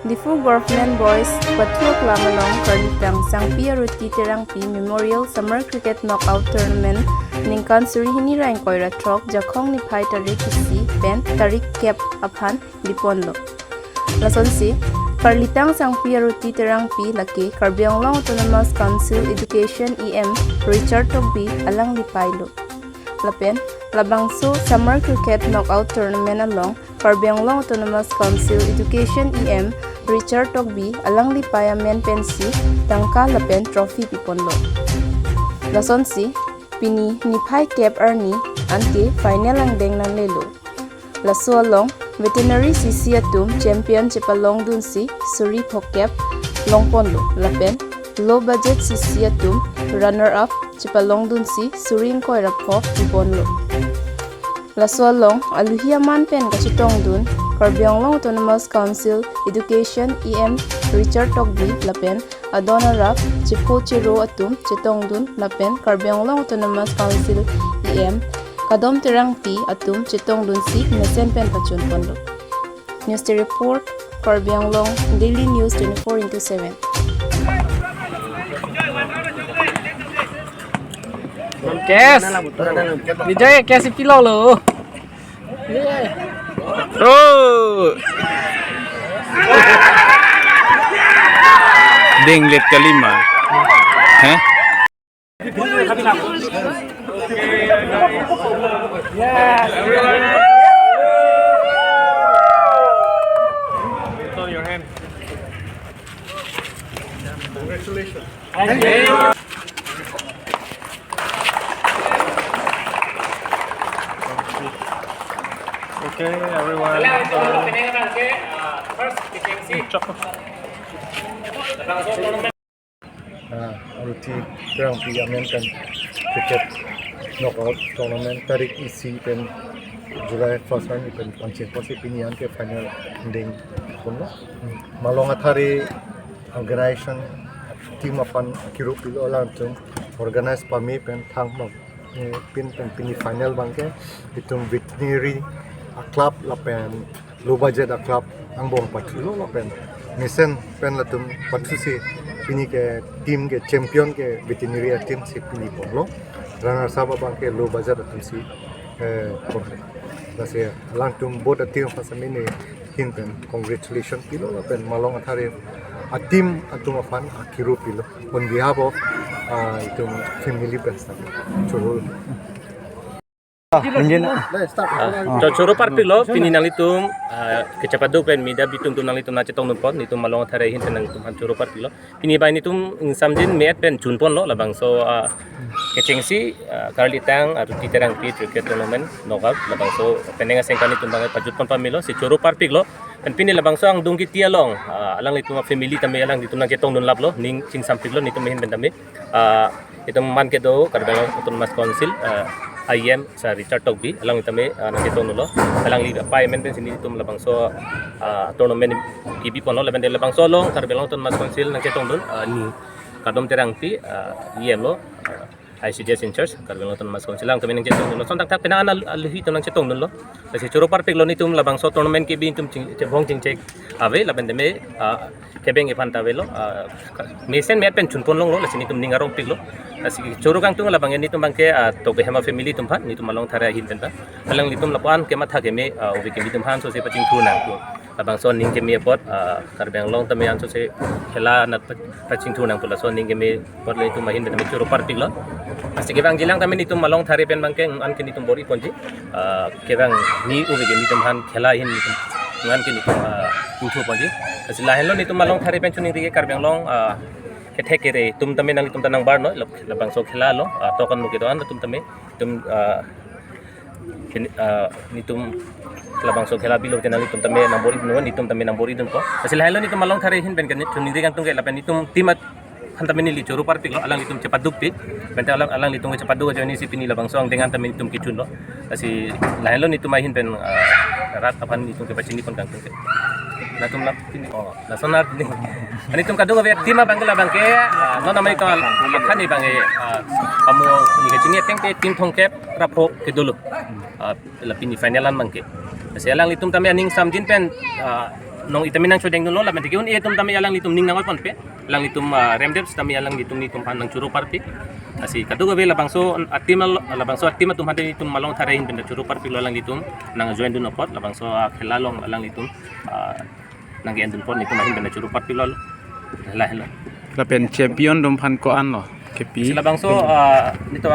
Difu Government Boys Patruk Lamalong Karlitang Sangpi Aruti Terangpi Memorial Summer Cricket Knockout Tournament Ningkan Surihini Rain Koira Trok Jakong ni Pai Tarik Isi Ben Tarik Kep Aphan Liponlo Lason si Karlitang Sangpi Aruti Terangpi Laki Karbianglong Autonomous Council Education EM Richard Togbi Alang Lipailo Lapen Labangso Summer Cricket Knockout Tournament along Karbianglong Autonomous Council Education EM Richard Togbi Alang Lipaya Men Pensi Tangka Lapen Trophy Piponlo Lason si Pini Nipai Cap Erni Anti Final ang Deng nan Lelo Laso along Veterinary CC Atum Champion Chipalong Dunsi Suri Phokep Longponlo Lapen Low Budget CC Atum Runner Up Chipalong Dunsi Suring Koirapho Piponlo Laso along Aluhiaman Pen Kachitong Dun Karbianglong Autonomous Council Education EM Richard Togbi Lapen Adona Rap Chipo Chiro Atum Chitongdun Lapen Karbianglong Autonomous Council EM Kadom Tirang P Atum Chitongdun Si Nesen Pen Pachun Pondo News to report Karbianglong Daily News 24/7 Kes Vijay kasih pilau lo. Oh. Dinglit kelima. Hah? Yes. On your hand. Congratulations. Thank you. Okay, everyone. First, Aruti Terangpi American Cricket Knockout Tournament tarik isi pen July 1st one pen pancing posi pinian ke final ending kono malonga thari organization team apan kiru pilo lantung organize pami pen thang pin pini final bangke itung veterinary club lapen low budget club angbong pathulo lapen misen pen latum pathusi pini ke team ke champion ke veterinary team si pini polo runner saba bangke low budget atum si Nasi lantum both team pasamini hinten congratulations pilo lapen malong athari a team atum afan akiru pilo on behalf of itum family pesta churul Coro parpilo pini nang litum kecapat do pen mida bitum tum nang litum na cetong numpon nitum malong thare hin tenang tum coro parpilo pini bai nitum samjin met pen junpon lo labang so kecengsi karlitang atau titerang pi cricket tournament knockout labang so penenga sengkani tum bangai pajutpon pamilo si coro parpilo pen pini labang so ang dungki tialong alang litum family tame alang litum nang cetong nun lablo ning cing sampiglo nitum hin ben tame itum man ke do Karbianglong Autonomous Council IM sa Richard Togbi alang itame nakito nulo alang liga payment din sini itum labang so tournament kibi pono laban de labang so long Karbianglong Autonomous Council nakito dun ni kadom terangti IM lo ICDS in charge Karbianglong Autonomous Council lang kami nang cetong nulo sontak tak pinaan alhi to nang cetong nulo kasi churo parpik lo nitum labang so tournament kibi itum chebong chingchek ave laban de me kebeng ifanta velo mesen met pen chunpon long lo lasini tum ningarong piglo asi choro kang tung labang ni tum bangke to behema family tum phan ni tum malong thara hin tenta alang litum lapan ke matha ke me obi ke tum han so se paching thu nang tu labang son ning ke me pot Karbianglong tame an so se khela nat paching thu nang tu la son ning ke me pot le tum mahin me choro partik lo asi ke bang jilang kami ni tum malong thare pen bangke an ke ni tum bori ponji ke bang ni obi ke ni tum han khela hin ni tum ngan ke ni tum thu ponji asi lahen lo ni tum malong thare pen chuning ri ke Karbianglong kethekere tum tame nang tum tanang bar no labang so khela lo tokan nu ke doan tum tame tum ni tum labang so khela bilo tenang tum tame nambori no ni tum tame nambori dun ko asil halo ni tum malong thare hin ben kan ni ri kan tung ke lapan ni tum timat hantame ni li choro parpik lo alang itum cepat dupit benta alang litung cepat du ni si pini labang so ang dengan tame itum kichun lo asi lahen lo ni tum mahin ben rat apan ni tum ke pachini pon kang tung ke natum lap ini nasonar ni ani tum kadung ave tima bangla bangke no namai to khani bange pamu ni ke chini teng te tim thongkep rapro ke dulu lapini finalan mangke selang litum tame aning samjin pen nong itaminang chodeng nulo la mati kiun tum tami alang litum ning nangot pon pe lang litum remdeps tami alang litum ni tumhan nang churu parpi asi kadu gabe la bangso atima tum hade litum malong tharain benda churu parpi lo lang litum nang join dun opot la bangso khelalong alang litum nang gen dun pon litum hin benda churu parpi lo la hela เราเป็นแชมเปี้ยนดมพันก็อันเหรอแค่ปี sila bangso nito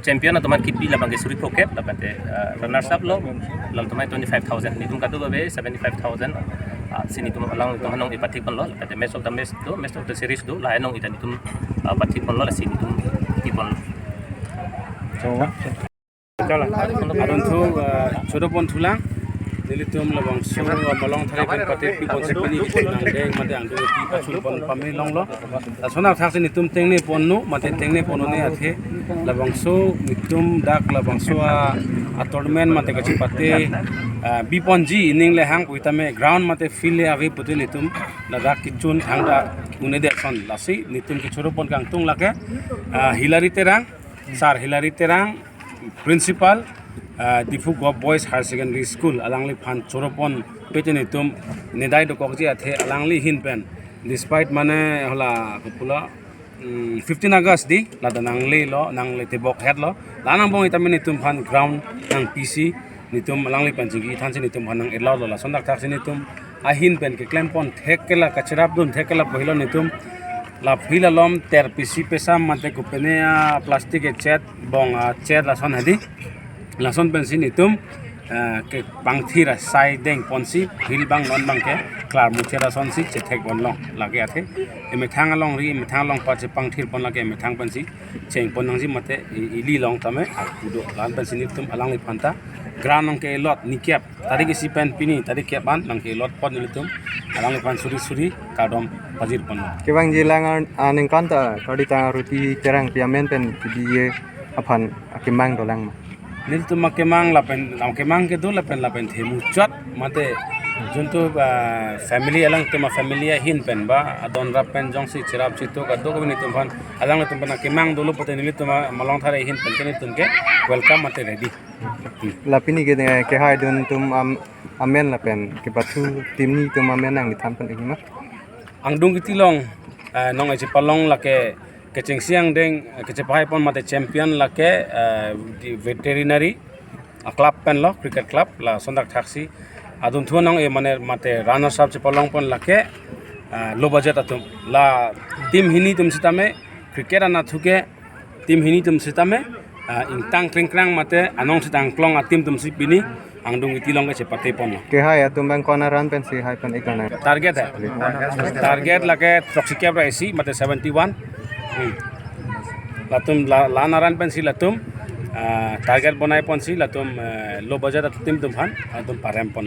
champion na tuman kipi labang suri pocket labate runners up lo lal tumay 25,000 nitum kadu babe 75,000 sini tum alang tum hanong ipatik pon lo labate match of the series do la enong itan itum patik pon lo la sini tum ipon lo adon thu chodo pon thulang nilitum labang so malong thare pen pate pi pon sekni nang deng mate ang do pi pachul pon pame long lo asona thak sin nitum tengne pon nu mate tengne pon ne athe labang so nitum dak labang so a tournament mate kachi pate bi pon ji ning le hang uitame ground mate feel le ave putu nitum la dak kichun hang da une de son lasi nitum ki chodo pon kang tung lake hilary terang sar hilary terang principal Difu Gop Boys Higher Secondary School alangli phan choropon petene tum nedai do kokji athe alangli hin pen despite mane hola kupula 15 August di ladanang le lo nang le tebok head lo lanang bong itamini tum phan ground nang PC nitum alangli panjigi thanse nitum phan nang elo lo la sondak thak nitum ahin pen ke klempon thekela kachrap dun thekela pohilo nitum la phila lom ter PC pesam mate kupene plastic e chat bong chat la son hadi lason pensin itum ke bangthira sai deng ponsi hil bang non bang ke klar muthera son si chethek bon long lage athe eme thang long ri eme thang long pa che pangthir pon lage eme thang pensi cheng pon nang ji mate ili long tame akudo lan pensin itum alang li phanta gran nang ke lot nikyap tari ke si pen pini tari ke ban nang ke lot pon itum alang li phan suri kadom pajir pon ke bang jilang aning kanta kodi ta ruti terang piamen pen di aphan akimang dolang nil tu makemang kemang ke do lapen themu chat mate juntu family alang tuma family hin pen ba adon rap pen jong si chirap chitu ka do ko ni tum phan alang tum bana kemang dolo pote nil tuma malong thare hin pen ke tum ke welcome mate ready lapini ke hai dun tum amen lapen ke batu tim ni tum amen nang dithan pen ikma angdung kitilong nong aji palong lake kecing siang deng kecepai pon mate champion lake di veterinary club pen lo cricket club la sondak taxi adun thunong e mane mate runners up chepalong pon lake low budget atum la team hini tum sitame cricket ana thuke team hini tum sitame ingtang krengkrang mate anong sitang klong atim tum sipini angdung itilong ke cepate pon ke hai atum bang kona run pen si hai pen ikana target lake toxic raisi mate 71 latum lanaran pensi latum target bonai ponsi latum low budget atum tum phan atum parem pon